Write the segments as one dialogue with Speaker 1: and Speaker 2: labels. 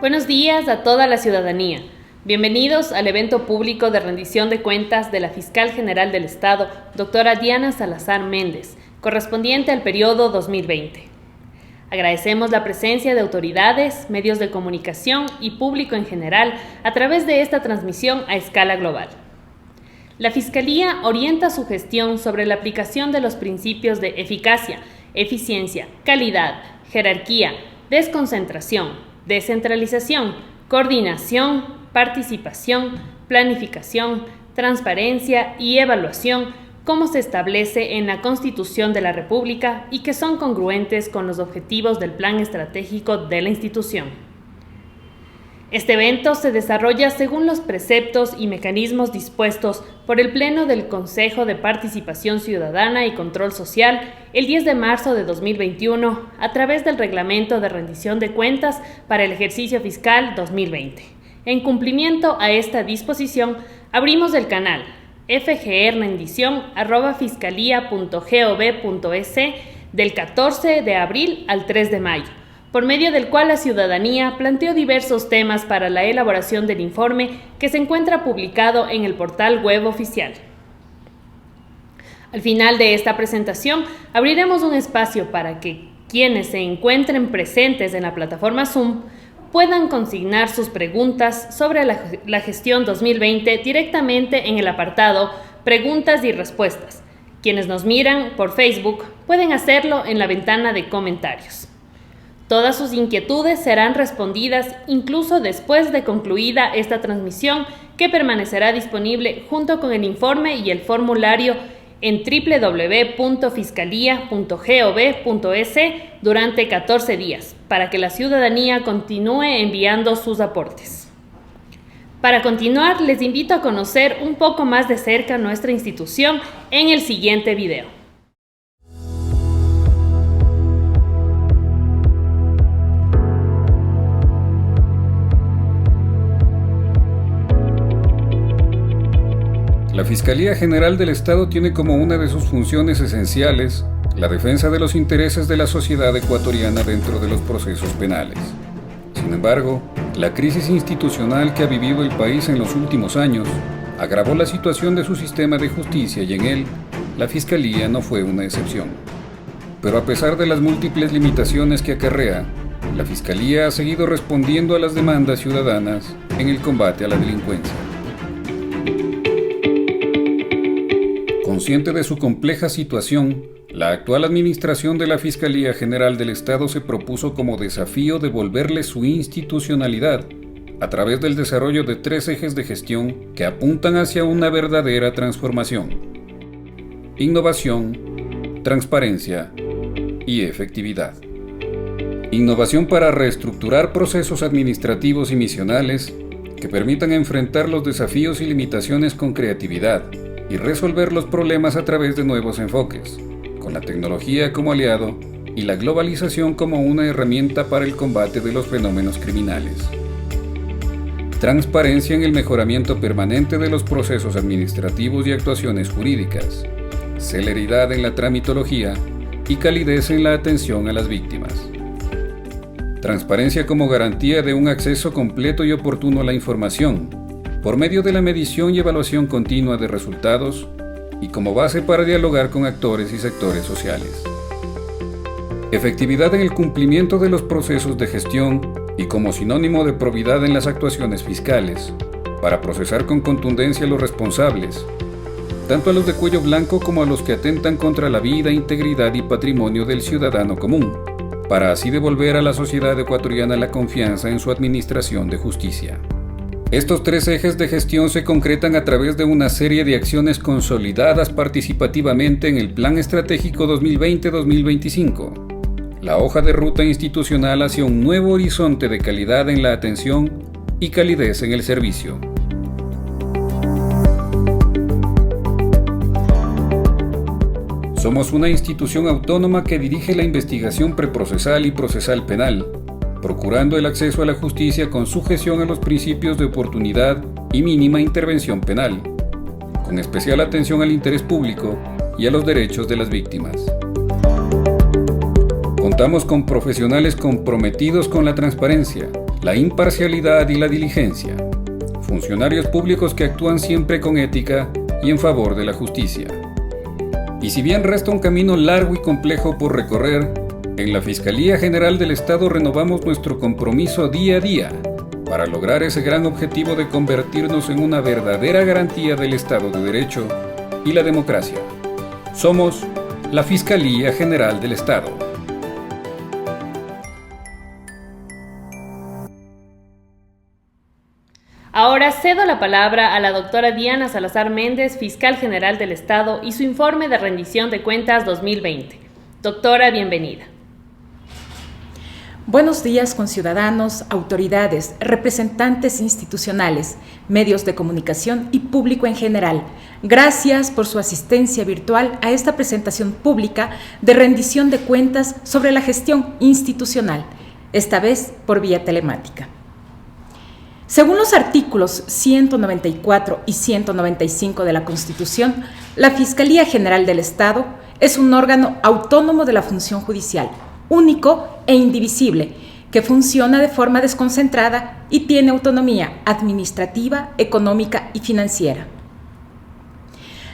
Speaker 1: Buenos días a toda la ciudadanía. Bienvenidos al evento público de rendición de cuentas de la Fiscal General del Estado, doctora Diana Salazar Méndez, correspondiente al periodo 2020. Agradecemos la presencia de autoridades, medios de comunicación y público en general a través de esta transmisión a escala global. La Fiscalía orienta su gestión sobre la aplicación de los principios de eficacia, eficiencia, calidad, jerarquía, desconcentración, descentralización, coordinación, participación, planificación, transparencia y evaluación, como se establece en la Constitución de la República y que son congruentes con los objetivos del Plan Estratégico de la institución. Este evento se desarrolla según los preceptos y mecanismos dispuestos por el Pleno del Consejo de Participación Ciudadana y Control Social el 10 de marzo de 2021 a través del Reglamento de Rendición de Cuentas para el ejercicio fiscal 2020. En cumplimiento a esta disposición, abrimos el canal fgrrendición@fiscalía.gov.es del 14 de abril al 3 de mayo, por medio del cual la ciudadanía planteó diversos temas para la elaboración del informe que se encuentra publicado en el portal web oficial. Al final de esta presentación, abriremos un espacio para que quienes se encuentren presentes en la plataforma Zoom puedan consignar sus preguntas sobre la gestión 2020 directamente en el apartado Preguntas y Respuestas. Quienes nos miran por Facebook pueden hacerlo en la ventana de comentarios. Todas sus inquietudes serán respondidas incluso después de concluida esta transmisión, que permanecerá disponible junto con el informe y el formulario en www.fiscalía.gov.es durante 14 días, para que la ciudadanía continúe enviando sus aportes. Para continuar, les invito a conocer un poco más de cerca nuestra institución en el siguiente video.
Speaker 2: La Fiscalía General del Estado tiene como una de sus funciones esenciales la defensa de los intereses de la sociedad ecuatoriana dentro de los procesos penales. Sin embargo, la crisis institucional que ha vivido el país en los últimos años agravó la situación de su sistema de justicia y en él, la Fiscalía no fue una excepción. Pero a pesar de las múltiples limitaciones que acarrea, la Fiscalía ha seguido respondiendo a las demandas ciudadanas en el combate a la delincuencia. Consciente de su compleja situación, la actual administración de la Fiscalía General del Estado se propuso como desafío devolverle su institucionalidad a través del desarrollo de 3 ejes de gestión que apuntan hacia una verdadera transformación: innovación, transparencia y efectividad. Innovación para reestructurar procesos administrativos y misionales que permitan enfrentar los desafíos y limitaciones con creatividad y resolver los problemas a través de nuevos enfoques, con la tecnología como aliado y la globalización como una herramienta para el combate de los fenómenos criminales. Transparencia en el mejoramiento permanente de los procesos administrativos y actuaciones jurídicas, celeridad en la tramitología y calidez en la atención a las víctimas. Transparencia como garantía de un acceso completo y oportuno a la información, por medio de la medición y evaluación continua de resultados y como base para dialogar con actores y sectores sociales. Efectividad en el cumplimiento de los procesos de gestión y como sinónimo de probidad en las actuaciones fiscales, para procesar con contundencia a los responsables, tanto a los de cuello blanco como a los que atentan contra la vida, integridad y patrimonio del ciudadano común, para así devolver a la sociedad ecuatoriana la confianza en su administración de justicia. Estos 3 ejes de gestión se concretan a través de una serie de acciones consolidadas participativamente en el Plan Estratégico 2020-2025, la hoja de ruta institucional hacia un nuevo horizonte de calidad en la atención y calidez en el servicio. Somos una institución autónoma que dirige la investigación preprocesal y procesal penal, procurando el acceso a la justicia con sujeción a los principios de oportunidad y mínima intervención penal, con especial atención al interés público y a los derechos de las víctimas. Contamos con profesionales comprometidos con la transparencia, la imparcialidad y la diligencia. Funcionarios públicos que actúan siempre con ética y en favor de la justicia. Y si bien resta un camino largo y complejo por recorrer, en la Fiscalía General del Estado renovamos nuestro compromiso día a día para lograr ese gran objetivo de convertirnos en una verdadera garantía del Estado de Derecho y la democracia. Somos la Fiscalía General del Estado.
Speaker 1: Ahora cedo la palabra a la doctora Diana Salazar Méndez, Fiscal General del Estado, y su informe de rendición de cuentas 2020. Doctora, bienvenida.
Speaker 3: Buenos días, conciudadanos, autoridades, representantes institucionales, medios de comunicación y público en general. Gracias por su asistencia virtual a esta presentación pública de rendición de cuentas sobre la gestión institucional, esta vez por vía telemática. Según los artículos 194 y 195 de la Constitución, la Fiscalía General del Estado es un órgano autónomo de la función judicial, único e indivisible, que funciona de forma desconcentrada y tiene autonomía administrativa, económica y financiera.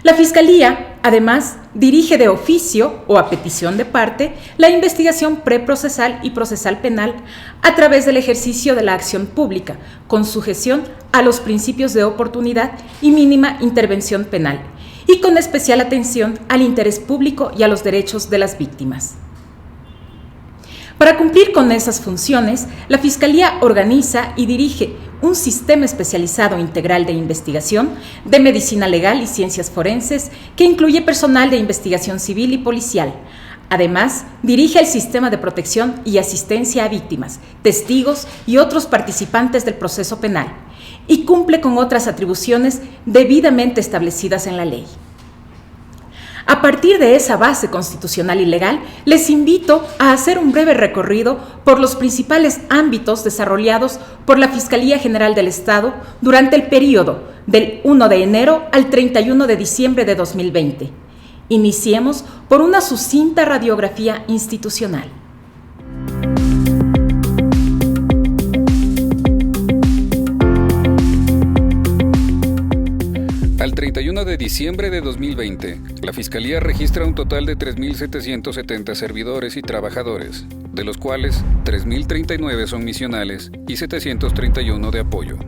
Speaker 3: La Fiscalía, además, dirige de oficio o a petición de parte la investigación preprocesal y procesal penal a través del ejercicio de la acción pública, con sujeción a los principios de oportunidad y mínima intervención penal, y con especial atención al interés público y a los derechos de las víctimas. Para cumplir con esas funciones, la Fiscalía organiza y dirige un sistema especializado integral de investigación de medicina legal y ciencias forenses que incluye personal de investigación civil y policial. Además, dirige el sistema de protección y asistencia a víctimas, testigos y otros participantes del proceso penal y cumple con otras atribuciones debidamente establecidas en la ley. A partir de esa base constitucional y legal, les invito a hacer un breve recorrido por los principales ámbitos desarrollados por la Fiscalía General del Estado durante el periodo del 1 de enero al 31 de diciembre de 2020. Iniciemos por una sucinta radiografía institucional.
Speaker 2: Al 31 de diciembre de 2020, la Fiscalía registra un total de 3.770 servidores y trabajadores, de los cuales 3.039 son misionales y 731 de apoyo.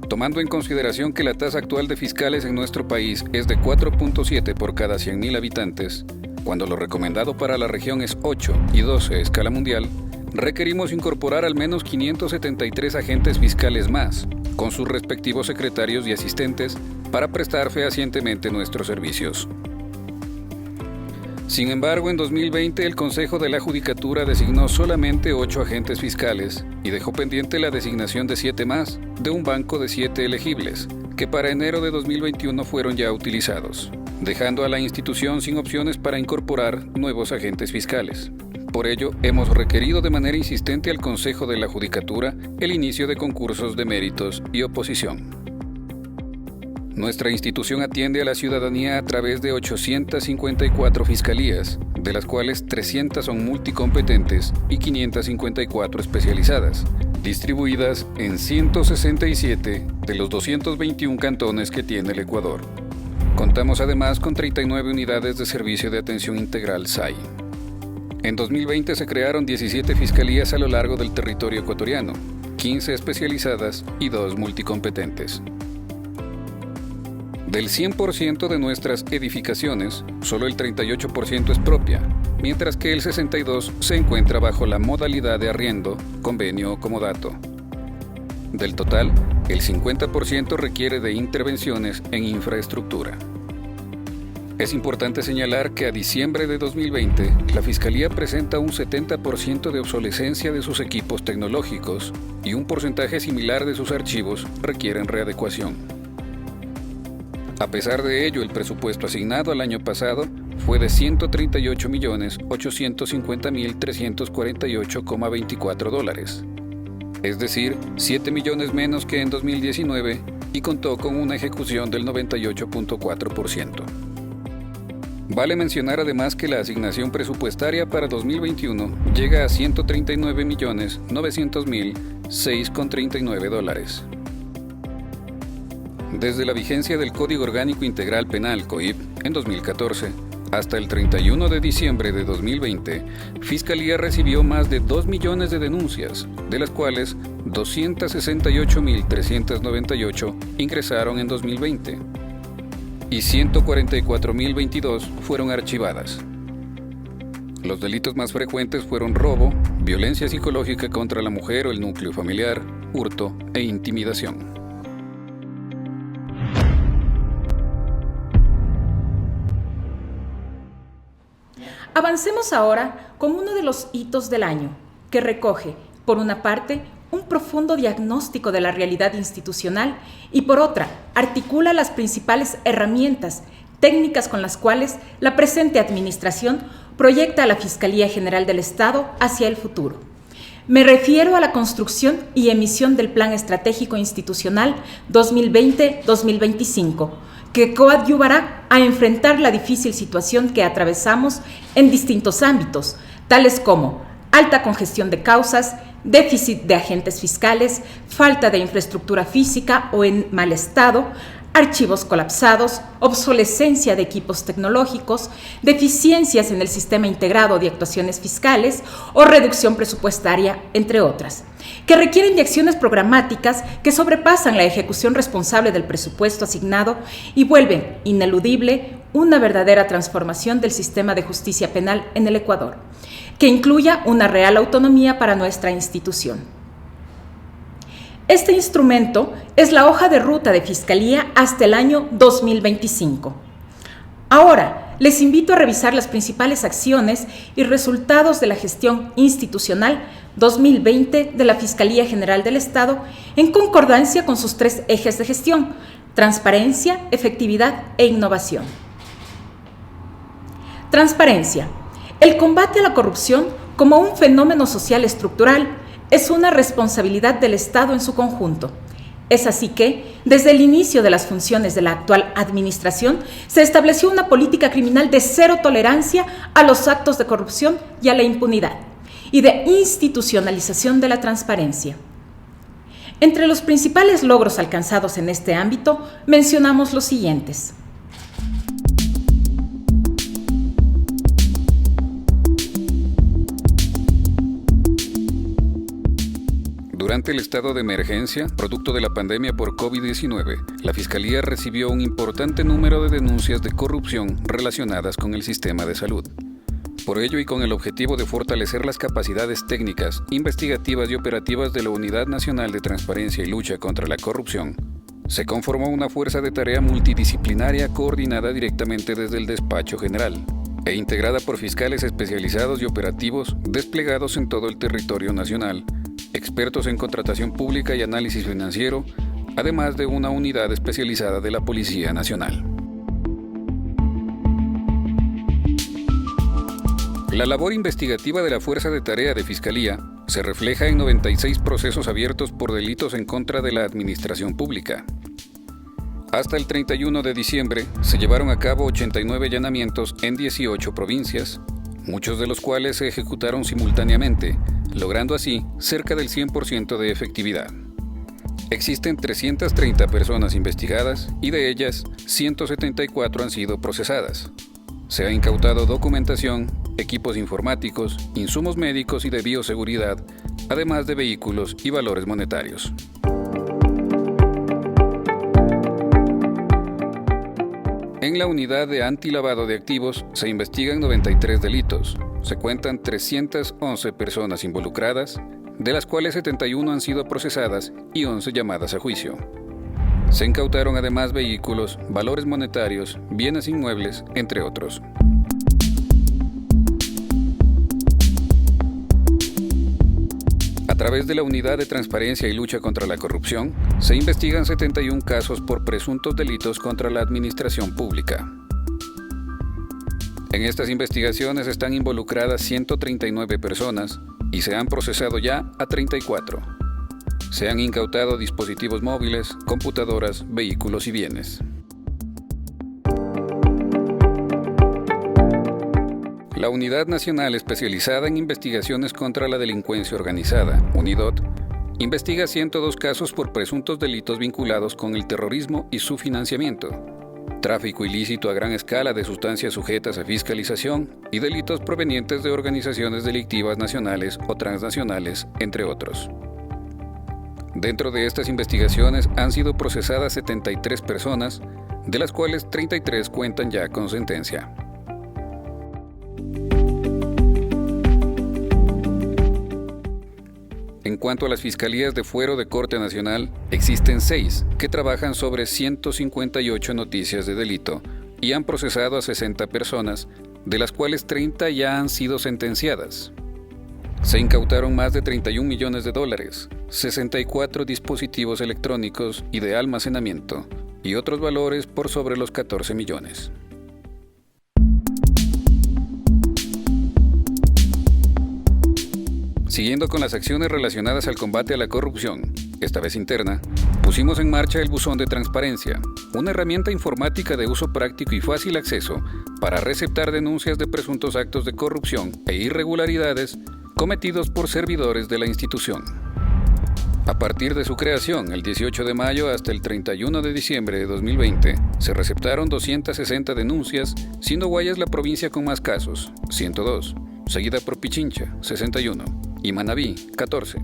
Speaker 2: Tomando en consideración que la tasa actual de fiscales en nuestro país es de 4.7 por cada 100.000 habitantes, cuando lo recomendado para la región es 8 y 12 a escala mundial, requerimos incorporar al menos 573 agentes fiscales más, con sus respectivos secretarios y asistentes, para prestar fehacientemente nuestros servicios. Sin embargo, en 2020 el Consejo de la Judicatura designó solamente 8 agentes fiscales y dejó pendiente la designación de 7 más, de un banco de 7 elegibles, que para enero de 2021 fueron ya utilizados, dejando a la institución sin opciones para incorporar nuevos agentes fiscales. Por ello, hemos requerido de manera insistente al Consejo de la Judicatura el inicio de concursos de méritos y oposición. Nuestra institución atiende a la ciudadanía a través de 854 fiscalías, de las cuales 300 son multicompetentes y 554 especializadas, distribuidas en 167 de los 221 cantones que tiene el Ecuador. Contamos además con 39 unidades de servicio de atención integral SAI. En 2020 se crearon 17 fiscalías a lo largo del territorio ecuatoriano, 15 especializadas y 2 multicompetentes. Del 100% de nuestras edificaciones, solo el 38% es propia, mientras que el 62% se encuentra bajo la modalidad de arriendo, convenio o comodato. Del total, el 50% requiere de intervenciones en infraestructura. Es importante señalar que a diciembre de 2020, la Fiscalía presenta un 70% de obsolescencia de sus equipos tecnológicos y un porcentaje similar de sus archivos requieren readecuación. A pesar de ello, el presupuesto asignado al año pasado fue de $138.850.348,24, es decir, 7 millones menos que en 2019 y contó con una ejecución del 98.4%. Vale mencionar además que la asignación presupuestaria para 2021 llega a $139.900.000, $6,39. Desde la vigencia del Código Orgánico Integral Penal, COIP, en 2014, hasta el 31 de diciembre de 2020, Fiscalía recibió más de 2 millones de denuncias, de las cuales 268.398 ingresaron en 2020 y 144.022 fueron archivadas. Los delitos más frecuentes fueron robo, violencia psicológica contra la mujer o el núcleo familiar, hurto e intimidación.
Speaker 3: Avancemos ahora con uno de los hitos del año, que recoge, por una parte, un profundo diagnóstico de la realidad institucional y, por otra, articula las principales herramientas, técnicas con las cuales la presente administración proyecta a la Fiscalía General del Estado hacia el futuro. Me refiero a la construcción y emisión del Plan Estratégico Institucional 2020-2025, que coadyuvará a enfrentar la difícil situación que atravesamos en distintos ámbitos, tales como alta congestión de causas, déficit de agentes fiscales, falta de infraestructura física o en mal estado, archivos colapsados, obsolescencia de equipos tecnológicos, deficiencias en el sistema integrado de actuaciones fiscales o reducción presupuestaria, entre otras, que requieren de acciones programáticas que sobrepasan la ejecución responsable del presupuesto asignado y vuelven ineludible una verdadera transformación del sistema de justicia penal en el Ecuador, que incluya una real autonomía para nuestra institución. Este instrumento es la hoja de ruta de Fiscalía hasta el año 2025. Ahora, les invito a revisar las principales acciones y resultados de la gestión institucional 2020 de la Fiscalía General del Estado en concordancia con sus 3 ejes de gestión: transparencia, efectividad e innovación. Transparencia. El combate a la corrupción como un fenómeno social estructural es una responsabilidad del Estado en su conjunto. Es así que, desde el inicio de las funciones de la actual administración, se estableció una política criminal de cero tolerancia a los actos de corrupción y a la impunidad, y de institucionalización de la transparencia. Entre los principales logros alcanzados en este ámbito, mencionamos los siguientes.
Speaker 2: Durante el estado de emergencia, producto de la pandemia por COVID-19, la Fiscalía recibió un importante número de denuncias de corrupción relacionadas con el sistema de salud. Por ello y con el objetivo de fortalecer las capacidades técnicas, investigativas y operativas de la Unidad Nacional de Transparencia y Lucha contra la Corrupción, se conformó una fuerza de tarea multidisciplinaria coordinada directamente desde el Despacho General e integrada por fiscales especializados y operativos desplegados en todo el territorio nacional, expertos en contratación pública y análisis financiero, además de una unidad especializada de la Policía Nacional. La labor investigativa de la Fuerza de Tarea de Fiscalía se refleja en 96 procesos abiertos por delitos en contra de la administración pública. Hasta el 31 de diciembre se llevaron a cabo 89 allanamientos en 18 provincias, muchos de los cuales se ejecutaron simultáneamente, logrando así cerca del 100% de efectividad. Existen 330 personas investigadas y de ellas 174 han sido procesadas. Se ha incautado documentación, equipos informáticos, insumos médicos y de bioseguridad, además de vehículos y valores monetarios. En la unidad de antilavado de activos se investigan 93 delitos. Se cuentan 311 personas involucradas, de las cuales 71 han sido procesadas y 11 llamadas a juicio. Se incautaron además vehículos, valores monetarios, bienes inmuebles, entre otros. A través de la Unidad de Transparencia y Lucha contra la Corrupción, se investigan 71 casos por presuntos delitos contra la administración pública. En estas investigaciones están involucradas 139 personas y se han procesado ya a 34. Se han incautado dispositivos móviles, computadoras, vehículos y bienes. La Unidad Nacional Especializada en Investigaciones contra la Delincuencia Organizada, UNIDOT, investiga 102 casos por presuntos delitos vinculados con el terrorismo y su financiamiento, tráfico ilícito a gran escala de sustancias sujetas a fiscalización y delitos provenientes de organizaciones delictivas nacionales o transnacionales, entre otros. Dentro de estas investigaciones han sido procesadas 73 personas, de las cuales 33 cuentan ya con sentencia. En cuanto a las fiscalías de fuero de Corte Nacional, existen 6 que trabajan sobre 158 noticias de delito y han procesado a 60 personas, de las cuales 30 ya han sido sentenciadas. Se incautaron más de $31 millones, 64 dispositivos electrónicos y de almacenamiento y otros valores por sobre los 14 millones. Siguiendo con las acciones relacionadas al combate a la corrupción, esta vez interna, pusimos en marcha el Buzón de Transparencia, una herramienta informática de uso práctico y fácil acceso para receptar denuncias de presuntos actos de corrupción e irregularidades cometidos por servidores de la institución. A partir de su creación, el 18 de mayo hasta el 31 de diciembre de 2020, se receptaron 260 denuncias, siendo Guayas la provincia con más casos, 102, seguida por Pichincha, 61, y Manabí, 14.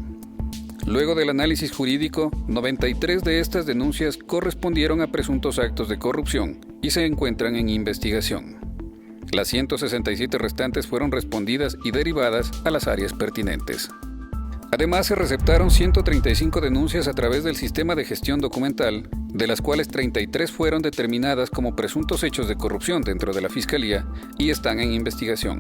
Speaker 2: Luego del análisis jurídico, 93 de estas denuncias correspondieron a presuntos actos de corrupción y se encuentran en investigación. Las 167 restantes fueron respondidas y derivadas a las áreas pertinentes. Además, se receptaron 135 denuncias a través del sistema de gestión documental, de las cuales 33 fueron determinadas como presuntos hechos de corrupción dentro de la Fiscalía y están en investigación.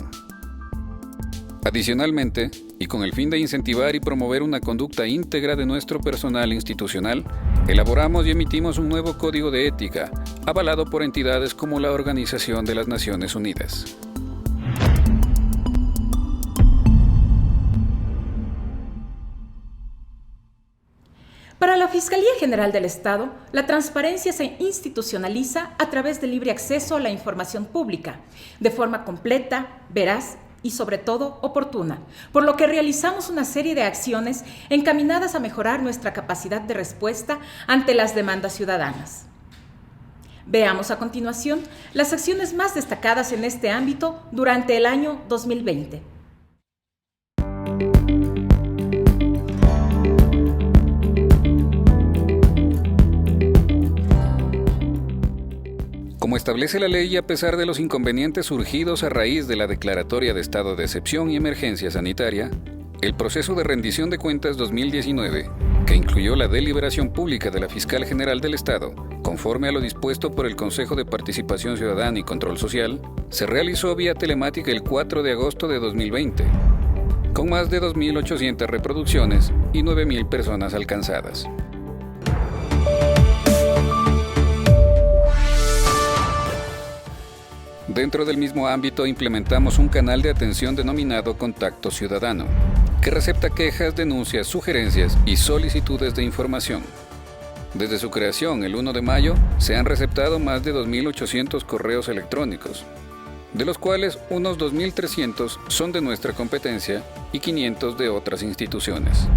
Speaker 2: Adicionalmente, y con el fin de incentivar y promover una conducta íntegra de nuestro personal institucional, elaboramos y emitimos un nuevo código de ética, avalado por entidades como la Organización de las Naciones Unidas.
Speaker 3: Para la Fiscalía General del Estado, la transparencia se institucionaliza a través del libre acceso a la información pública, de forma completa, veraz y sobre todo oportuna, por lo que realizamos una serie de acciones encaminadas a mejorar nuestra capacidad de respuesta ante las demandas ciudadanas. Veamos a continuación las acciones más destacadas en este ámbito durante el año 2020.
Speaker 2: Como establece la ley y a pesar de los inconvenientes surgidos a raíz de la declaratoria de estado de excepción y emergencia sanitaria, el proceso de rendición de cuentas 2019, que incluyó la deliberación pública de la Fiscal General del Estado, conforme a lo dispuesto por el Consejo de Participación Ciudadana y Control Social, se realizó vía telemática el 4 de agosto de 2020, con más de 2.800 reproducciones y 9.000 personas alcanzadas. Dentro del mismo ámbito implementamos un canal de atención denominado Contacto Ciudadano, que recepta quejas, denuncias, sugerencias y solicitudes de información. Desde su creación, el 1 de mayo, se han receptado más de 2.800 correos electrónicos, de los cuales unos 2.300 son de nuestra competencia y 500 de otras instituciones.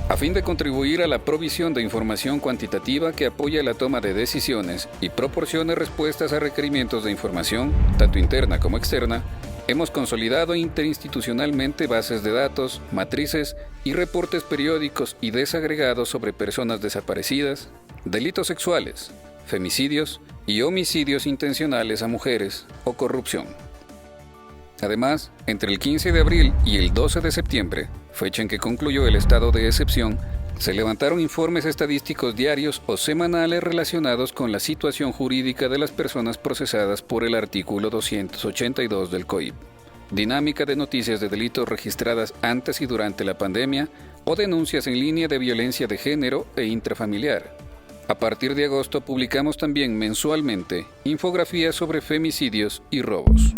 Speaker 2: A fin de contribuir a la provisión de información cuantitativa que apoye la toma de decisiones y proporcione respuestas a requerimientos de información, tanto interna como externa, hemos consolidado interinstitucionalmente bases de datos, matrices y reportes periódicos y desagregados sobre personas desaparecidas, delitos sexuales, femicidios y homicidios intencionales a mujeres o corrupción. Además, entre el 15 de abril y el 12 de septiembre, fecha en que concluyó el estado de excepción, se levantaron informes estadísticos diarios o semanales relacionados con la situación jurídica de las personas procesadas por el artículo 282 del COIP, dinámica de noticias de delitos registradas antes y durante la pandemia o denuncias en línea de violencia de género e intrafamiliar. A partir de agosto publicamos también mensualmente infografías sobre femicidios y robos.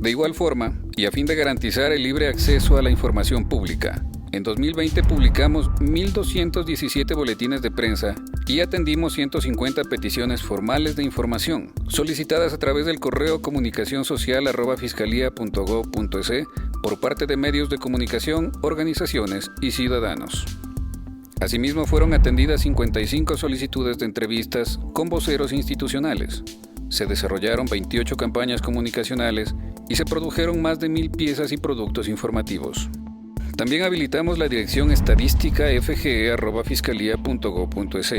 Speaker 2: De igual forma, y a fin de garantizar el libre acceso a la información pública, en 2020 publicamos 1.217 boletines de prensa y atendimos 150 peticiones formales de información, solicitadas a través del correo comunicacionsocial@fiscalia.gov.es por parte de medios de comunicación, organizaciones y ciudadanos. Asimismo, fueron atendidas 55 solicitudes de entrevistas con voceros institucionales. Se desarrollaron 28 campañas comunicacionales y se produjeron más de 1.000 piezas y productos informativos. También habilitamos la dirección estadística fge@fiscalía.gov.es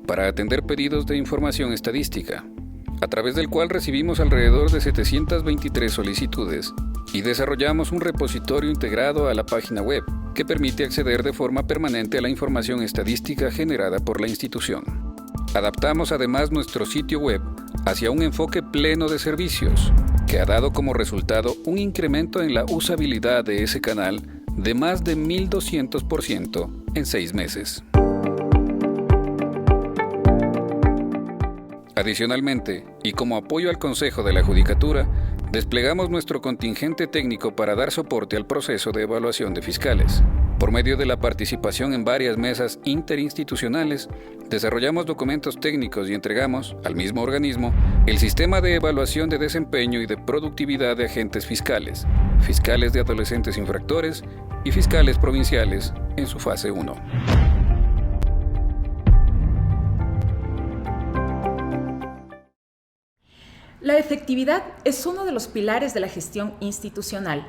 Speaker 2: para atender pedidos de información estadística, a través del cual recibimos alrededor de 723 solicitudes y desarrollamos un repositorio integrado a la página web que permite acceder de forma permanente a la información estadística generada por la institución. Adaptamos además nuestro sitio web hacia un enfoque pleno de servicios, que ha dado como resultado un incremento en la usabilidad de ese canal de más de 1.200% en 6 meses. Adicionalmente, y como apoyo al Consejo de la Judicatura, desplegamos nuestro contingente técnico para dar soporte al proceso de evaluación de fiscales. Por medio de la participación en varias mesas interinstitucionales, desarrollamos documentos técnicos y entregamos, al mismo organismo, el sistema de evaluación de desempeño y de productividad de agentes fiscales, fiscales de adolescentes infractores y fiscales provinciales en su fase 1.
Speaker 3: La efectividad es uno de los pilares de la gestión institucional,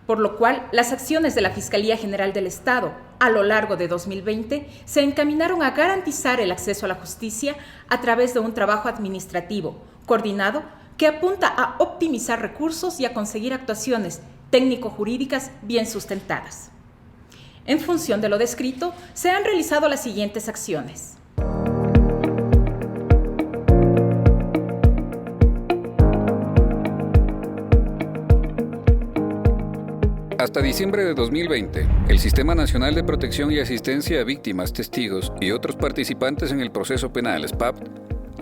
Speaker 3: por lo cual las acciones de la Fiscalía General del Estado a lo largo de 2020 se encaminaron a garantizar el acceso a la justicia a través de un trabajo administrativo coordinado que apunta a optimizar recursos y a conseguir actuaciones técnico-jurídicas bien sustentadas. En función de lo descrito, se han realizado las siguientes acciones.
Speaker 2: Hasta diciembre de 2020, el Sistema Nacional de Protección y Asistencia a Víctimas, Testigos y otros participantes en el proceso penal, SPAP,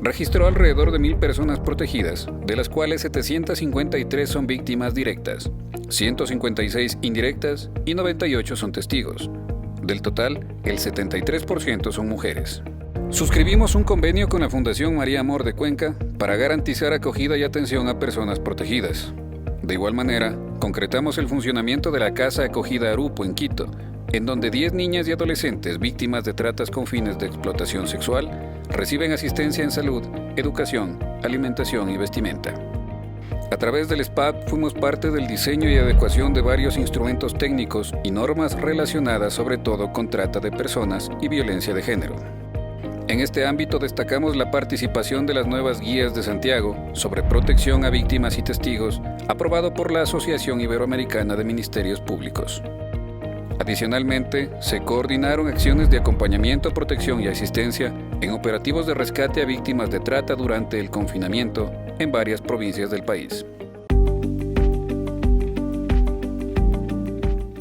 Speaker 2: registró alrededor de 1.000 personas protegidas, de las cuales 753 son víctimas directas, 156 indirectas y 98 son testigos. Del total, el 73% son mujeres. Suscribimos un convenio con la Fundación María Amor de Cuenca para garantizar acogida y atención a personas protegidas. De igual manera, concretamos el funcionamiento de la Casa Acogida Arupo en Quito, en donde 10 niñas y adolescentes víctimas de tratas con fines de explotación sexual reciben asistencia en salud, educación, alimentación y vestimenta. A través del SPAP fuimos parte del diseño y adecuación de varios instrumentos técnicos y normas relacionadas sobre todo con trata de personas y violencia de género. En este ámbito destacamos la participación de las nuevas guías de Santiago sobre protección a víctimas y testigos, aprobado por la Asociación Iberoamericana de Ministerios Públicos. Adicionalmente, se coordinaron acciones de acompañamiento, protección y asistencia en operativos de rescate a víctimas de trata durante el confinamiento en varias provincias del país.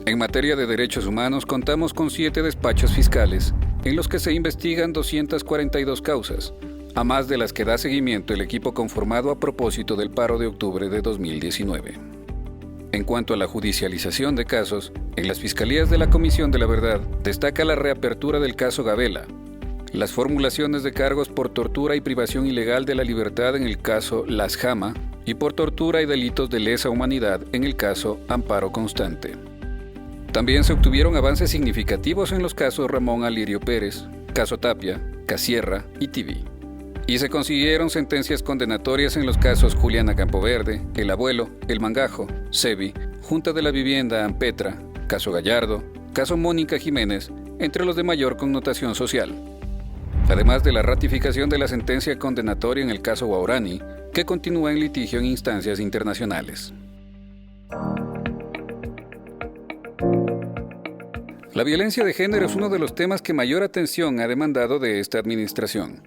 Speaker 2: En materia de derechos humanos, contamos con 7 despachos fiscales en los que se investigan 242 causas, a más de las que da seguimiento el equipo conformado a propósito del paro de octubre de 2019. En cuanto a la judicialización de casos, en las Fiscalías de la Comisión de la Verdad destaca la reapertura del caso Gabela, las formulaciones de cargos por tortura y privación ilegal de la libertad en el caso Las Jama y por tortura y delitos de lesa humanidad en el caso Amparo Constante. También se obtuvieron avances significativos en los casos Ramón Alirio Pérez, Caso Tapia, Casierra y Tibi. Y se consiguieron sentencias condenatorias en los casos Juliana Campoverde, El Abuelo, El Mangajo, Sebi, Junta de la Vivienda Ampetra, Caso Gallardo, Caso Mónica Jiménez, entre los de mayor connotación social. Además de la ratificación de la sentencia condenatoria en el caso Guaurani, que continúa en litigio en instancias internacionales. La violencia de género es uno de los temas que mayor atención ha demandado de esta administración.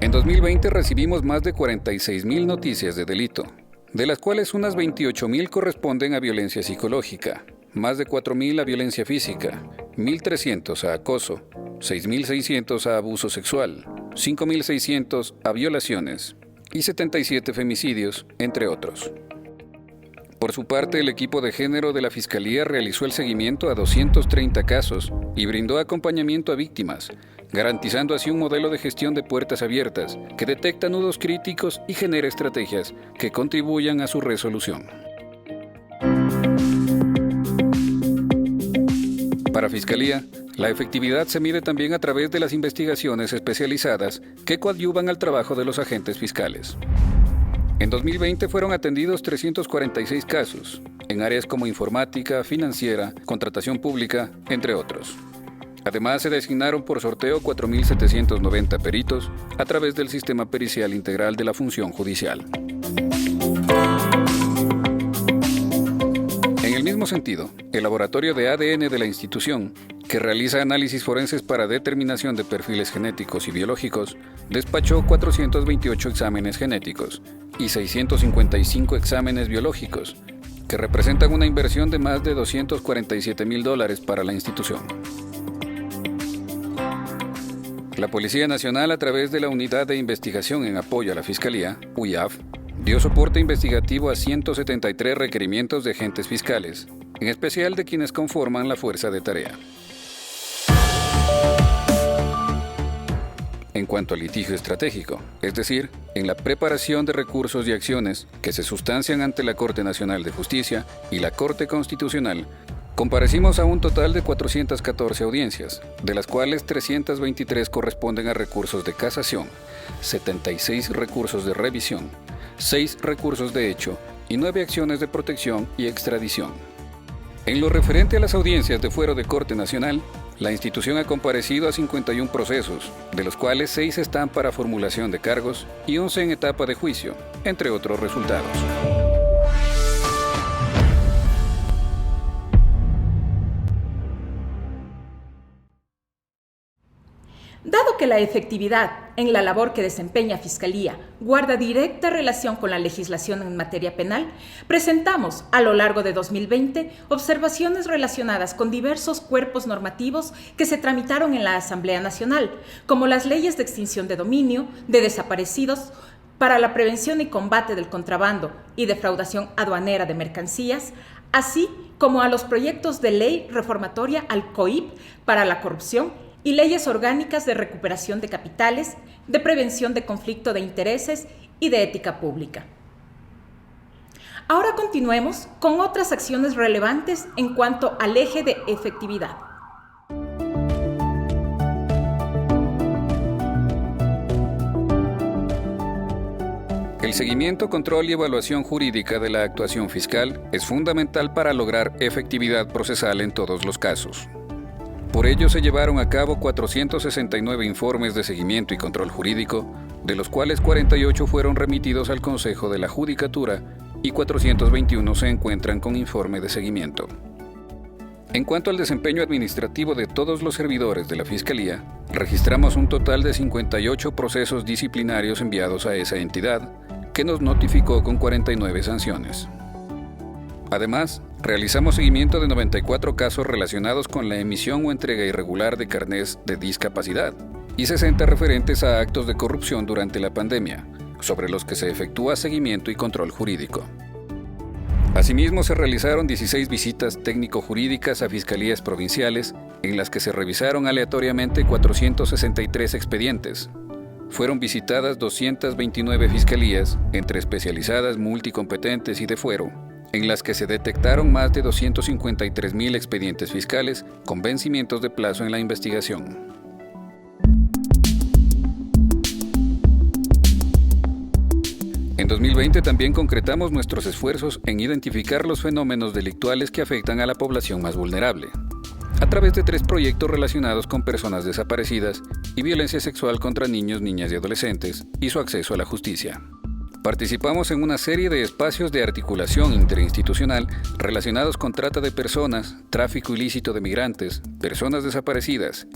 Speaker 2: En 2020 recibimos más de 46.000 noticias de delito, de las cuales unas 28.000 corresponden a violencia psicológica, más de 4.000 a violencia física, 1.300 a acoso, 6.600 a abuso sexual, 5.600 a violaciones y 77 femicidios, entre otros. Por su parte, el equipo de género de la Fiscalía realizó el seguimiento a 230 casos y brindó acompañamiento a víctimas, garantizando así un modelo de gestión de puertas abiertas que detecta nudos críticos y genera estrategias que contribuyan a su resolución. Para Fiscalía, la efectividad se mide también a través de las investigaciones especializadas que coadyuvan al trabajo de los agentes fiscales. En 2020 fueron atendidos 346 casos, en áreas como informática, financiera, contratación pública, entre otros. Además, se designaron por sorteo 4.790 peritos a través del Sistema Pericial Integral de la Función Judicial. En el mismo sentido, el laboratorio de ADN de la institución, que realiza análisis forenses para determinación de perfiles genéticos y biológicos, despachó 428 exámenes genéticos y 655 exámenes biológicos, que representan una inversión de más de $247,000 para la institución. La Policía Nacional, a través de la Unidad de Investigación en Apoyo a la Fiscalía, UIAF, dio soporte investigativo a 173 requerimientos de agentes fiscales, en especial de quienes conforman la fuerza de tarea. En cuanto al litigio estratégico, es decir, en la preparación de recursos y acciones que se sustancian ante la Corte Nacional de Justicia y la Corte Constitucional, comparecimos a un total de 414 audiencias, de las cuales 323 corresponden a recursos de casación, 76 recursos de revisión, 6 recursos de hecho y 9 acciones de protección y extradición. En lo referente a las audiencias de fuero de Corte Nacional, la institución ha comparecido a 51 procesos, de los cuales 6 están para formulación de cargos y 11 en etapa de juicio, entre otros resultados.
Speaker 3: Dado que la efectividad en la labor que desempeña Fiscalía guarda directa relación con la legislación en materia penal, presentamos a lo largo de 2020 observaciones relacionadas con diversos cuerpos normativos que se tramitaron en la Asamblea Nacional, como las leyes de extinción de dominio, de desaparecidos, para la prevención y combate del contrabando y defraudación aduanera de mercancías, así como a los proyectos de ley reformatoria al COIP para la corrupción y leyes orgánicas de recuperación de capitales, de prevención de conflicto de intereses y de ética pública. Ahora continuemos con otras acciones relevantes en cuanto al eje de efectividad.
Speaker 2: El seguimiento, control y evaluación jurídica de la actuación fiscal es fundamental para lograr efectividad procesal en todos los casos. Por ello, se llevaron a cabo 469 informes de seguimiento y control jurídico, de los cuales 48 fueron remitidos al Consejo de la Judicatura y 421 se encuentran con informe de seguimiento. En cuanto al desempeño administrativo de todos los servidores de la Fiscalía, registramos un total de 58 procesos disciplinarios enviados a esa entidad, que nos notificó con 49 sanciones. Además, realizamos seguimiento de 94 casos relacionados con la emisión o entrega irregular de carnés de discapacidad y 60 referentes a actos de corrupción durante la pandemia, sobre los que se efectúa seguimiento y control jurídico. Asimismo, se realizaron 16 visitas técnico-jurídicas a fiscalías provinciales, en las que se revisaron aleatoriamente 463 expedientes. Fueron visitadas 229 fiscalías, entre especializadas, multicompetentes y de fuero, en las que se detectaron más de 253,000 expedientes fiscales con vencimientos de plazo en la investigación. En 2020 también concretamos nuestros esfuerzos en identificar los fenómenos delictuales que afectan a la población más vulnerable, a través de 3 proyectos relacionados con personas desaparecidas y violencia sexual contra niños, niñas y adolescentes y su acceso a la justicia. Participamos en una serie de espacios de articulación interinstitucional relacionados con trata de personas, tráfico ilícito de migrantes, personas desaparecidas,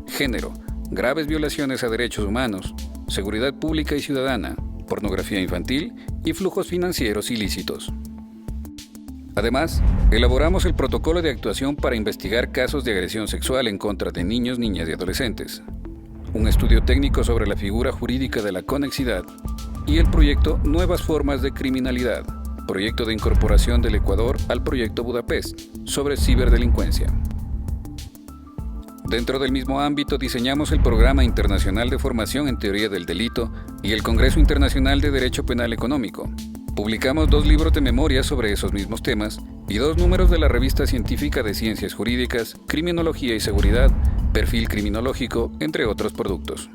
Speaker 2: género, graves violaciones a derechos humanos, seguridad pública y ciudadana, pornografía infantil y flujos financieros ilícitos. Además, elaboramos el protocolo de actuación para investigar casos de agresión sexual en contra de niños, niñas y adolescentes, un estudio técnico sobre la figura jurídica de la conexidad y el proyecto Nuevas Formas de Criminalidad, proyecto de incorporación del Ecuador al proyecto Budapest sobre ciberdelincuencia. Dentro del mismo ámbito diseñamos el Programa Internacional de Formación en Teoría del Delito y el Congreso Internacional de Derecho Penal Económico, Publicamos 2 libros de memoria sobre esos mismos temas y 2 números de la revista científica de Ciencias Jurídicas, Criminología y Seguridad, Perfil Criminológico, entre otros productos.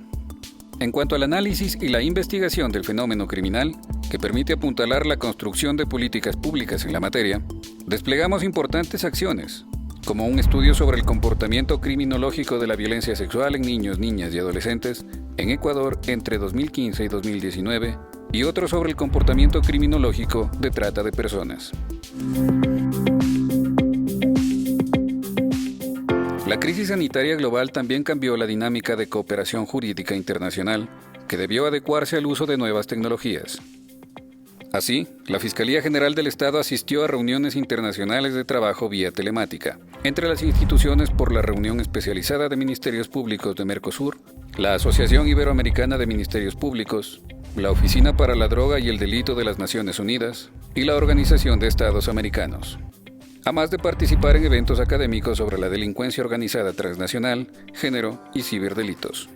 Speaker 2: En cuanto al análisis y la investigación del fenómeno criminal, que permite apuntalar la construcción de políticas públicas en la materia, desplegamos importantes acciones, como un estudio sobre el comportamiento criminológico de la violencia sexual en niños, niñas y adolescentes en Ecuador entre 2015 y 2019, y otro sobre el comportamiento criminológico de trata de personas. La crisis sanitaria global también cambió la dinámica de cooperación jurídica internacional, que debió adecuarse al uso de nuevas tecnologías. Así, la Fiscalía General del Estado asistió a reuniones internacionales de trabajo vía telemática, entre las instituciones por la Reunión Especializada de Ministerios Públicos de Mercosur, la Asociación Iberoamericana de Ministerios Públicos, la Oficina para la Droga y el Delito de las Naciones Unidas y la Organización de Estados Americanos. Además de participar en eventos académicos sobre la delincuencia organizada transnacional, género y ciberdelitos.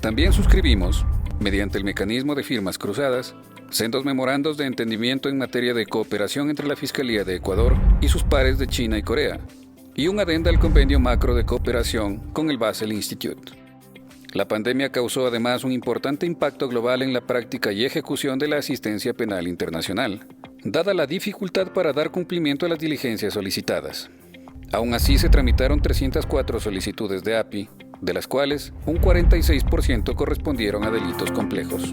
Speaker 2: También suscribimos, mediante el mecanismo de firmas cruzadas, sendos memorandos de entendimiento en materia de cooperación entre la Fiscalía de Ecuador y sus pares de China y Corea, y un adenda al Convenio Macro de Cooperación con el Basel Institute. La pandemia causó además un importante impacto global en la práctica y ejecución de la asistencia penal internacional, dada la dificultad para dar cumplimiento a las diligencias solicitadas. Aún así, se tramitaron 304 solicitudes de API, de las cuales un 46% correspondieron a delitos complejos.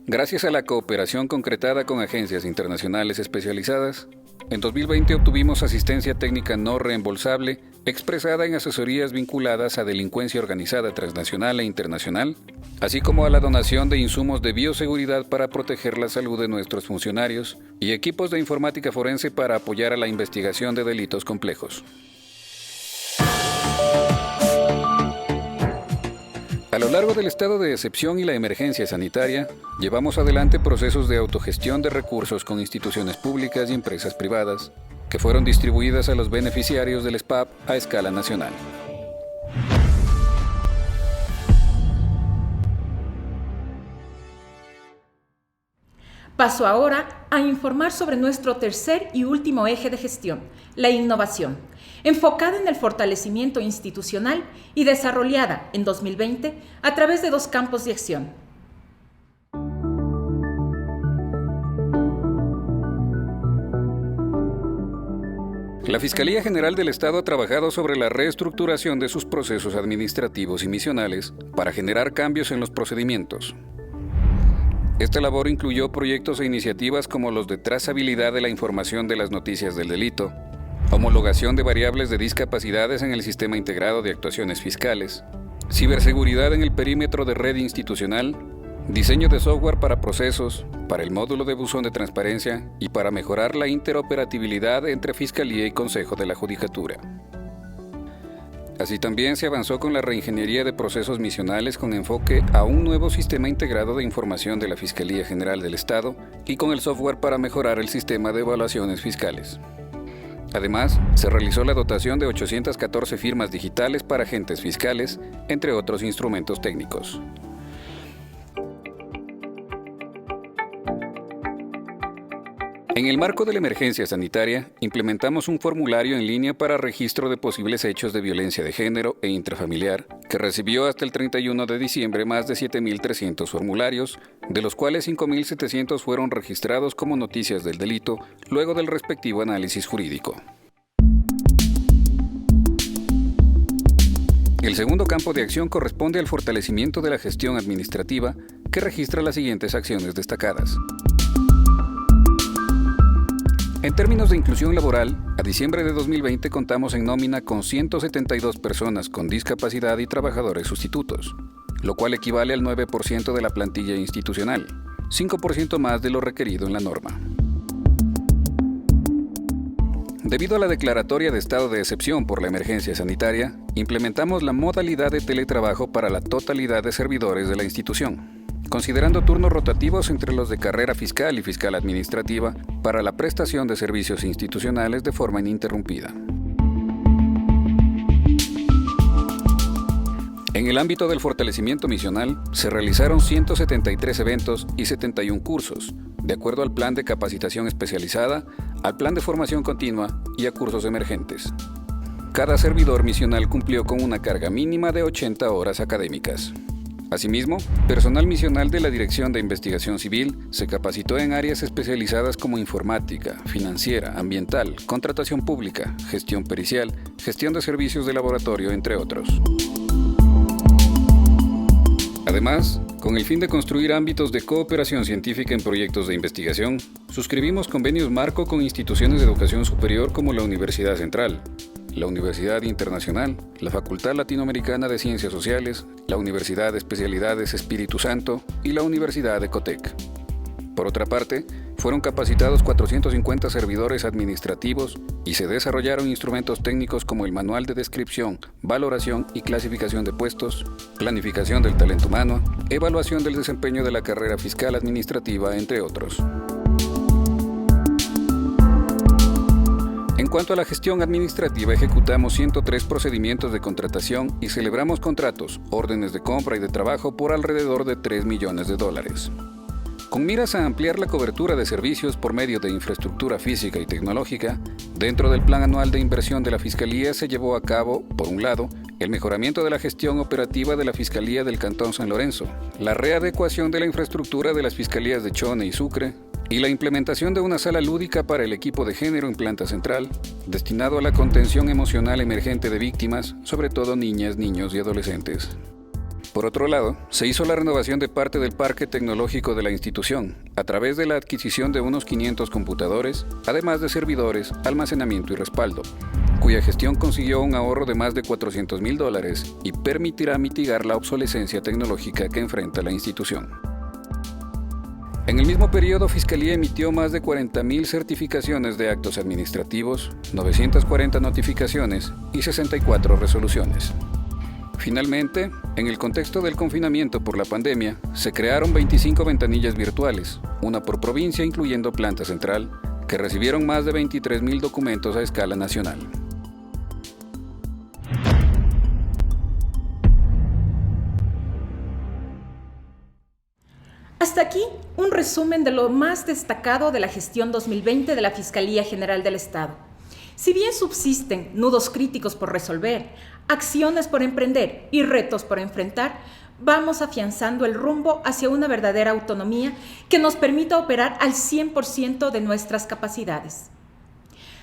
Speaker 2: Gracias a la cooperación concretada con agencias internacionales especializadas, en 2020 obtuvimos asistencia técnica no reembolsable expresada en asesorías vinculadas a delincuencia organizada transnacional e internacional, así como a la donación de insumos de bioseguridad para proteger la salud de nuestros funcionarios y equipos de informática forense para apoyar a la investigación de delitos complejos. A lo largo del estado de excepción y la emergencia sanitaria, llevamos adelante procesos de autogestión de recursos con instituciones públicas y empresas privadas, que fueron distribuidas a los beneficiarios del SPAP a escala nacional.
Speaker 3: Paso ahora a informar sobre nuestro tercer y último eje de gestión, la innovación, enfocada en el fortalecimiento institucional y desarrollada en 2020 a través de 2 campos de acción.
Speaker 2: La Fiscalía General del Estado ha trabajado sobre la reestructuración de sus procesos administrativos y misionales para generar cambios en los procedimientos. Esta labor incluyó proyectos e iniciativas como los de trazabilidad de la información de las noticias del delito, homologación de variables de discapacidades en el Sistema Integrado de Actuaciones Fiscales, ciberseguridad en el perímetro de red institucional, diseño de software para procesos, para el módulo de buzón de transparencia y para mejorar la interoperabilidad entre Fiscalía y Consejo de la Judicatura. Así también se avanzó con la reingeniería de procesos misionales con enfoque a un nuevo sistema integrado de información de la Fiscalía General del Estado y con el software para mejorar el sistema de evaluaciones fiscales. Además, se realizó la dotación de 814 firmas digitales para agentes fiscales, entre otros instrumentos técnicos. En el marco de la emergencia sanitaria, implementamos un formulario en línea para registro de posibles hechos de violencia de género e intrafamiliar, que recibió hasta el 31 de diciembre más de 7.300 formularios, de los cuales 5.700 fueron registrados como noticias del delito, luego del respectivo análisis jurídico. El segundo campo de acción corresponde al fortalecimiento de la gestión administrativa, que registra las siguientes acciones destacadas. En términos de inclusión laboral, a diciembre de 2020 contamos en nómina con 172 personas con discapacidad y trabajadores sustitutos, lo cual equivale al 9% de la plantilla institucional, 5% más de lo requerido en la norma. Debido a la declaratoria de estado de excepción por la emergencia sanitaria, implementamos la modalidad de teletrabajo para la totalidad de servidores de la institución, considerando turnos rotativos entre los de carrera fiscal y fiscal administrativa para la prestación de servicios institucionales de forma ininterrumpida. En el ámbito del fortalecimiento misional, se realizaron 173 eventos y 71 cursos, de acuerdo al plan de capacitación especializada, al plan de formación continua y a cursos emergentes. Cada servidor misional cumplió con una carga mínima de 80 horas académicas. Asimismo, personal misional de la Dirección de Investigación Civil se capacitó en áreas especializadas como informática, financiera, ambiental, contratación pública, gestión pericial, gestión de servicios de laboratorio, entre otros. Además, con el fin de construir ámbitos de cooperación científica en proyectos de investigación, suscribimos convenios marco con instituciones de educación superior como la Universidad Central, la Universidad Internacional, la Facultad Latinoamericana de Ciencias Sociales, la Universidad de Especialidades Espíritu Santo y la Universidad de Ecotec. Por otra parte, fueron capacitados 450 servidores administrativos y se desarrollaron instrumentos técnicos como el Manual de Descripción, Valoración y Clasificación de Puestos, Planificación del Talento Humano, Evaluación del Desempeño de la Carrera Fiscal Administrativa, entre otros. En cuanto a la gestión administrativa, ejecutamos 103 procedimientos de contratación y celebramos contratos, órdenes de compra y de trabajo por alrededor de $3 millones. Con miras a ampliar la cobertura de servicios por medio de infraestructura física y tecnológica, dentro del Plan Anual de Inversión de la Fiscalía se llevó a cabo, por un lado, el mejoramiento de la gestión operativa de la Fiscalía del Cantón San Lorenzo, la readecuación de la infraestructura de las Fiscalías de Chone y Sucre, y la implementación de una sala lúdica para el equipo de género en planta central, destinado a la contención emocional emergente de víctimas, sobre todo niñas, niños y adolescentes. Por otro lado, se hizo la renovación de parte del parque tecnológico de la institución, a través de la adquisición de unos 500 computadores, además de servidores, almacenamiento y respaldo, cuya gestión consiguió un ahorro de más de $400,000 y permitirá mitigar la obsolescencia tecnológica que enfrenta la institución. En el mismo periodo, Fiscalía emitió más de 40.000 certificaciones de actos administrativos, 940 notificaciones y 64 resoluciones. Finalmente, en el contexto del confinamiento por la pandemia, se crearon 25 ventanillas virtuales, una por provincia incluyendo planta central, que recibieron más de 23.000 documentos a escala nacional.
Speaker 3: Hasta aquí un resumen de lo más destacado de la gestión 2020 de la Fiscalía General del Estado. Si bien subsisten nudos críticos por resolver, acciones por emprender y retos por enfrentar, vamos afianzando el rumbo hacia una verdadera autonomía que nos permita operar al 100% de nuestras capacidades.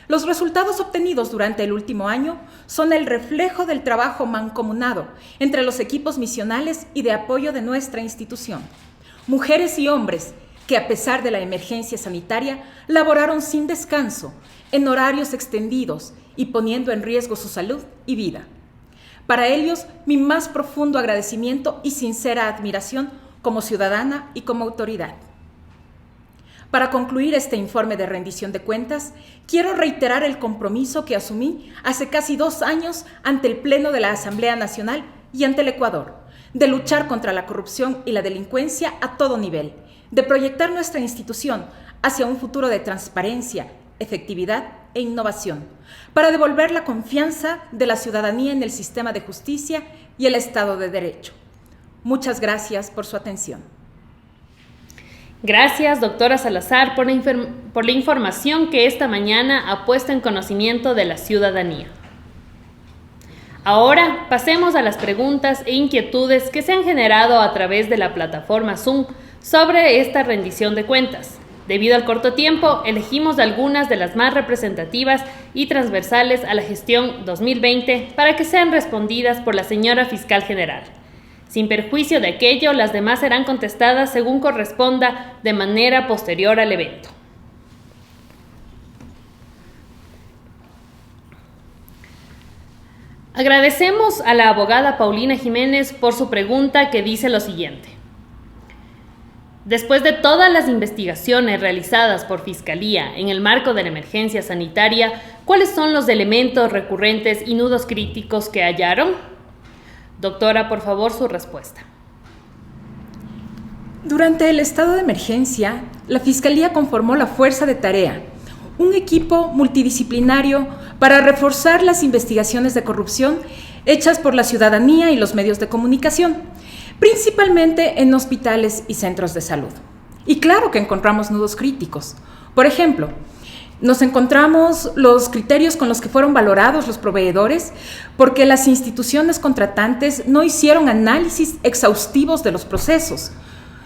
Speaker 3: Los resultados obtenidos durante el último año son el reflejo del trabajo mancomunado entre los equipos misionales y de apoyo de nuestra institución. Mujeres y hombres que, a pesar de la emergencia sanitaria, laboraron sin descanso, en horarios extendidos y poniendo en riesgo su salud y vida. Para ellos, mi más profundo agradecimiento y sincera admiración como ciudadana y como autoridad. Para concluir este informe de rendición de cuentas, quiero reiterar el compromiso que asumí hace casi 2 años ante el Pleno de la Asamblea Nacional y ante el Ecuador, de luchar contra la corrupción y la delincuencia a todo nivel, de proyectar nuestra institución hacia un futuro de transparencia, efectividad e innovación, para devolver la confianza de la ciudadanía en el sistema de justicia y el Estado de Derecho. Muchas gracias por su atención.
Speaker 1: Gracias, doctora Salazar, por la información que esta mañana ha puesto en conocimiento de la ciudadanía. Ahora pasemos a las preguntas e inquietudes que se han generado a través de la plataforma Zoom sobre esta rendición de cuentas. Debido al corto tiempo, elegimos algunas de las más representativas y transversales a la gestión 2020 para que sean respondidas por la señora Fiscal General. Sin perjuicio de aquello, las demás serán contestadas según corresponda de manera posterior al evento. Agradecemos a la abogada Paulina Jiménez por su pregunta, que dice lo siguiente. Después de todas las investigaciones realizadas por Fiscalía en el marco de la emergencia sanitaria, ¿cuáles son los elementos recurrentes y nudos críticos que hallaron? Doctora, por favor, su respuesta.
Speaker 3: Durante el estado de emergencia, la Fiscalía conformó la Fuerza de Tarea, un equipo multidisciplinario para reforzar las investigaciones de corrupción hechas por la ciudadanía y los medios de comunicación, principalmente en hospitales y centros de salud. Y claro que encontramos nudos críticos. Por ejemplo, nos encontramos los criterios con los que fueron valorados los proveedores porque las instituciones contratantes no hicieron análisis exhaustivos de los procesos.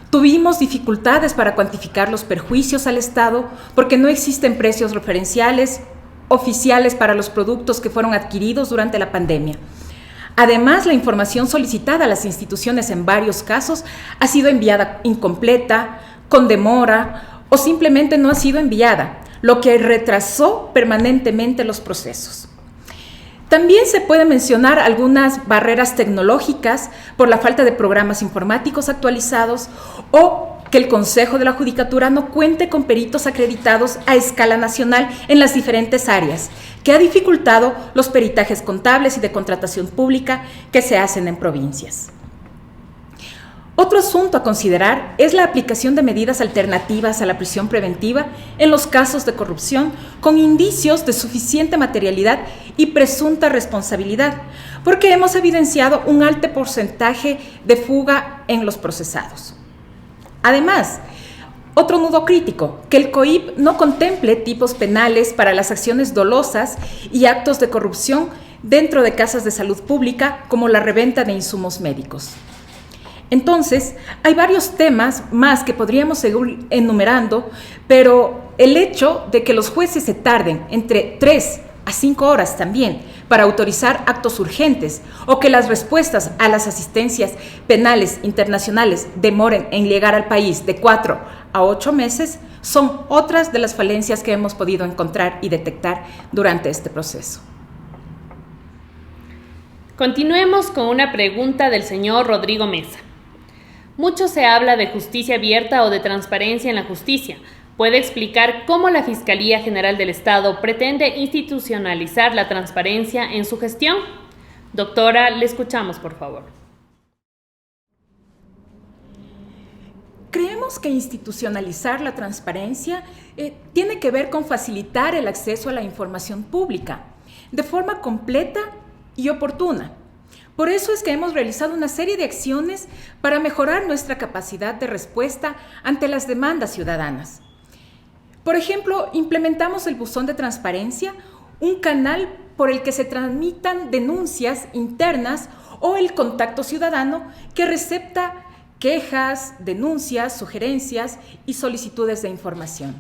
Speaker 3: Tuvimos dificultades para cuantificar los perjuicios al Estado porque no existen precios referenciales oficiales para los productos que fueron adquiridos durante la pandemia. Además, la información solicitada a las instituciones en varios casos ha sido enviada incompleta, con demora o simplemente no ha sido enviada, lo que retrasó permanentemente los procesos. También se puede mencionar algunas barreras tecnológicas por la falta de programas informáticos actualizados o que el Consejo de la Judicatura no cuente con peritos acreditados a escala nacional en las diferentes áreas, que ha dificultado los peritajes contables y de contratación pública que se hacen en provincias. Otro asunto a considerar es la aplicación de medidas alternativas a la prisión preventiva en los casos de corrupción con indicios de suficiente materialidad y presunta responsabilidad, porque hemos evidenciado un alto porcentaje de fuga en los procesados. Además, otro nudo crítico, que el COIP no contemple tipos penales para las acciones dolosas y actos de corrupción dentro de casas de salud pública como la reventa de insumos médicos. Entonces, hay varios temas más que podríamos seguir enumerando, pero el hecho de que los jueces se tarden entre 3 a 5 horas también para autorizar actos urgentes o que las respuestas a las asistencias penales internacionales demoren en llegar al país de 4 a 8 meses son otras de las falencias que hemos podido encontrar y detectar durante este proceso.
Speaker 1: Continuemos con una pregunta del señor Rodrigo Mesa. Mucho se habla de justicia abierta o de transparencia en la justicia. ¿Puede explicar cómo la Fiscalía General del Estado pretende institucionalizar la transparencia en su gestión? Doctora, le escuchamos, por favor.
Speaker 3: Creemos que institucionalizar la transparencia tiene que ver con facilitar el acceso a la información pública de forma completa y oportuna. Por eso es que hemos realizado una serie de acciones para mejorar nuestra capacidad de respuesta ante las demandas ciudadanas. Por ejemplo, implementamos el buzón de transparencia, un canal por el que se transmitan denuncias internas o el contacto ciudadano que recepta quejas, denuncias, sugerencias y solicitudes de información.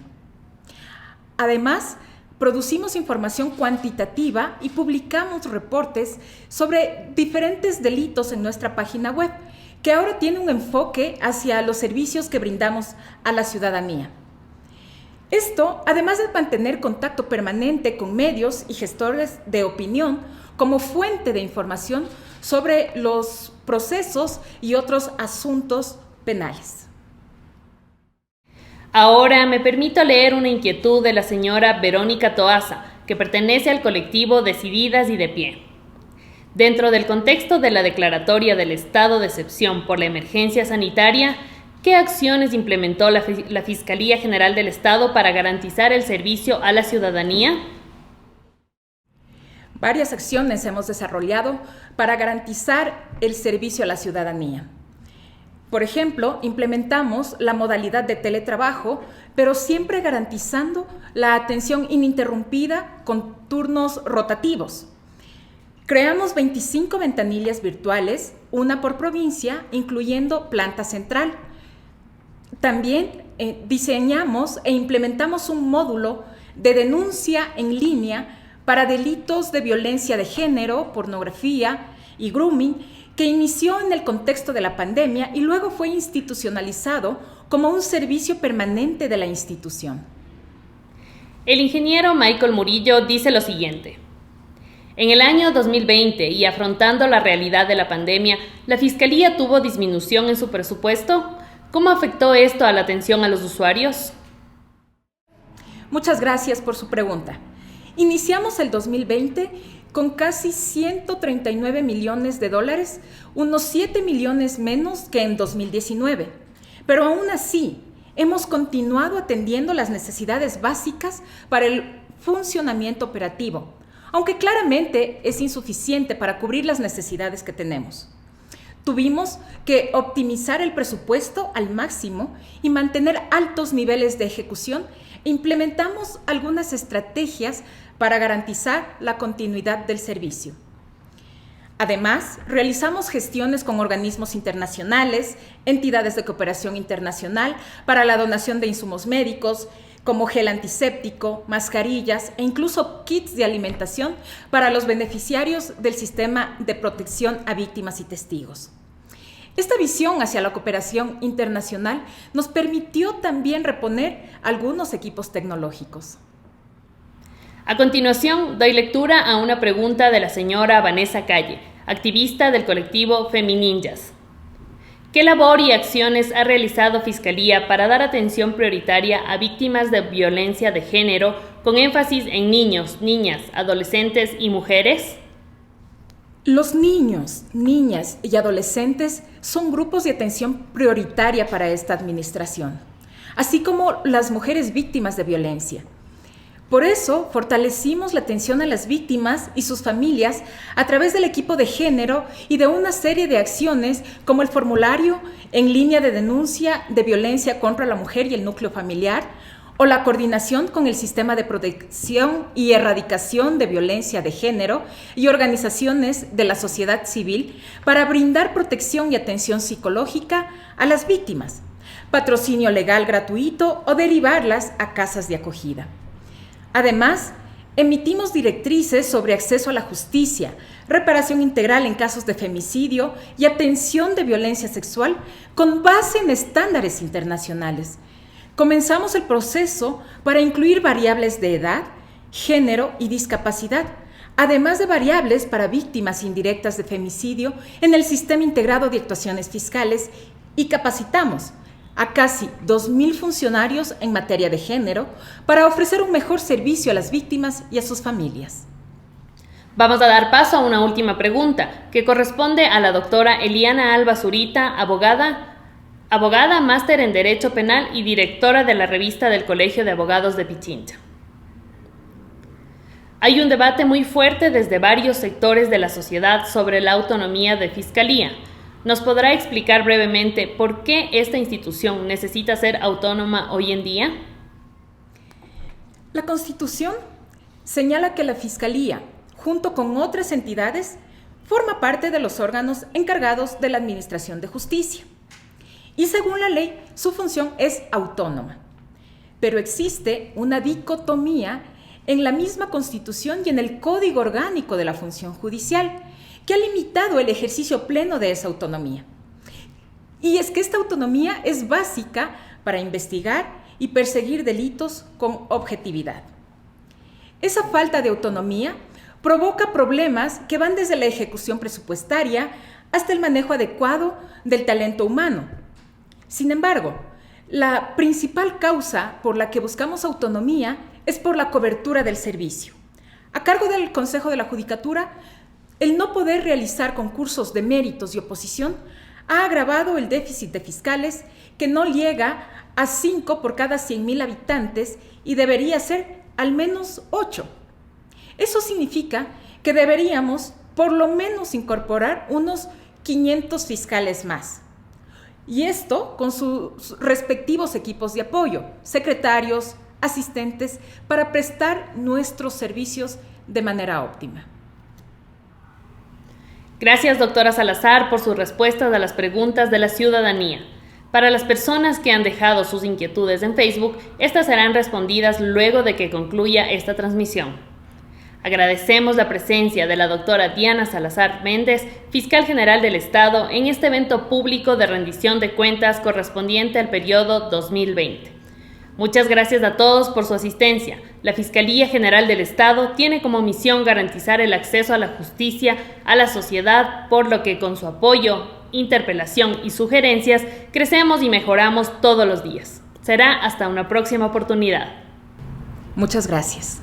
Speaker 3: Además, producimos información cuantitativa y publicamos reportes sobre diferentes delitos en nuestra página web, que ahora tiene un enfoque hacia los servicios que brindamos a la ciudadanía. Esto, además de mantener contacto permanente con medios y gestores de opinión como fuente de información sobre los procesos y otros asuntos penales.
Speaker 1: Ahora me permito leer una inquietud de la señora Verónica Toaza, que pertenece al colectivo Decididas y de Pie. Dentro del contexto de la declaratoria del estado de excepción por la emergencia sanitaria, ¿qué acciones implementó la Fiscalía General del Estado para garantizar el servicio a la ciudadanía?
Speaker 3: Varias acciones hemos desarrollado para garantizar el servicio a la ciudadanía. Por ejemplo, implementamos la modalidad de teletrabajo, pero siempre garantizando la atención ininterrumpida con turnos rotativos. Creamos 25 ventanillas virtuales, una por provincia, incluyendo planta central. También diseñamos e implementamos un módulo de denuncia en línea para delitos de violencia de género, pornografía y grooming, que inició en el contexto de la pandemia y luego fue institucionalizado como un servicio permanente de la institución.
Speaker 1: El ingeniero Michael Murillo dice lo siguiente. En el año 2020 y afrontando la realidad de la pandemia, ¿la Fiscalía tuvo disminución en su presupuesto? ¿Cómo afectó esto a la atención a los usuarios?
Speaker 3: Muchas gracias por su pregunta. Iniciamos el 2020 con casi $139 millones, unos 7 millones menos que en 2019. Pero aún así, hemos continuado atendiendo las necesidades básicas para el funcionamiento operativo, aunque claramente es insuficiente para cubrir las necesidades que tenemos. Tuvimos que optimizar el presupuesto al máximo y mantener altos niveles de ejecución e implementamos algunas estrategias para garantizar la continuidad del servicio. Además, realizamos gestiones con organismos internacionales, entidades de cooperación internacional para la donación de insumos médicos, como gel antiséptico, mascarillas e incluso kits de alimentación para los beneficiarios del sistema de protección a víctimas y testigos. Esta visión hacia la cooperación internacional nos permitió también reponer algunos equipos tecnológicos.
Speaker 1: A continuación, doy lectura a una pregunta de la señora Vanessa Calle, activista del colectivo Femininjas. ¿Qué labor y acciones ha realizado Fiscalía para dar atención prioritaria a víctimas de violencia de género, con énfasis en niños, niñas, adolescentes y mujeres?
Speaker 3: Los niños, niñas y adolescentes son grupos de atención prioritaria para esta administración, así como las mujeres víctimas de violencia. Por eso, fortalecimos la atención a las víctimas y sus familias a través del equipo de género y de una serie de acciones como el formulario en línea de denuncia de violencia contra la mujer y el núcleo familiar, o la coordinación con el Sistema de Protección y Erradicación de Violencia de Género y organizaciones de la sociedad civil para brindar protección y atención psicológica a las víctimas, patrocinio legal gratuito o derivarlas a casas de acogida. Además, emitimos directrices sobre acceso a la justicia, reparación integral en casos de femicidio y atención de violencia sexual con base en estándares internacionales. Comenzamos el proceso para incluir variables de edad, género y discapacidad, además de variables para víctimas indirectas de femicidio en el Sistema Integrado de Actuaciones Fiscales, y capacitamos a casi 2,000 funcionarios en materia de género para ofrecer un mejor servicio a las víctimas y a sus familias.
Speaker 1: Vamos a dar paso a una última pregunta, que corresponde a la doctora Eliana Alba Zurita, abogada, máster en Derecho Penal y directora de la revista del Colegio de Abogados de Pichincha. Hay un debate muy fuerte desde varios sectores de la sociedad sobre la autonomía de Fiscalía. ¿Nos podrá explicar brevemente por qué esta institución necesita ser autónoma hoy en día?
Speaker 3: La Constitución señala que la Fiscalía, junto con otras entidades, forma parte de los órganos encargados de la administración de justicia. Y según la ley, su función es autónoma. Pero existe una dicotomía en la misma Constitución y en el Código Orgánico de la Función Judicial, que ha limitado el ejercicio pleno de esa autonomía. Y es que esta autonomía es básica para investigar y perseguir delitos con objetividad. Esa falta de autonomía provoca problemas que van desde la ejecución presupuestaria hasta el manejo adecuado del talento humano. Sin embargo, la principal causa por la que buscamos autonomía es por la cobertura del servicio. A cargo del Consejo de la Judicatura, el no poder realizar concursos de méritos y oposición ha agravado el déficit de fiscales, que no llega a 5 por cada 100,000 habitantes y debería ser al menos 8. Eso significa que deberíamos por lo menos incorporar unos 500 fiscales más. Y esto con sus respectivos equipos de apoyo, secretarios, asistentes, para prestar nuestros servicios de manera óptima.
Speaker 1: Gracias, doctora Salazar, por sus respuestas a las preguntas de la ciudadanía. Para las personas que han dejado sus inquietudes en Facebook, estas serán respondidas luego de que concluya esta transmisión. Agradecemos la presencia de la doctora Diana Salazar Méndez, fiscal general del Estado, en este evento público de rendición de cuentas correspondiente al periodo 2020. Muchas gracias a todos por su asistencia. La Fiscalía General del Estado tiene como misión garantizar el acceso a la justicia a la sociedad, por lo que con su apoyo, interpelación y sugerencias crecemos y mejoramos todos los días. Será hasta una próxima oportunidad.
Speaker 3: Muchas gracias.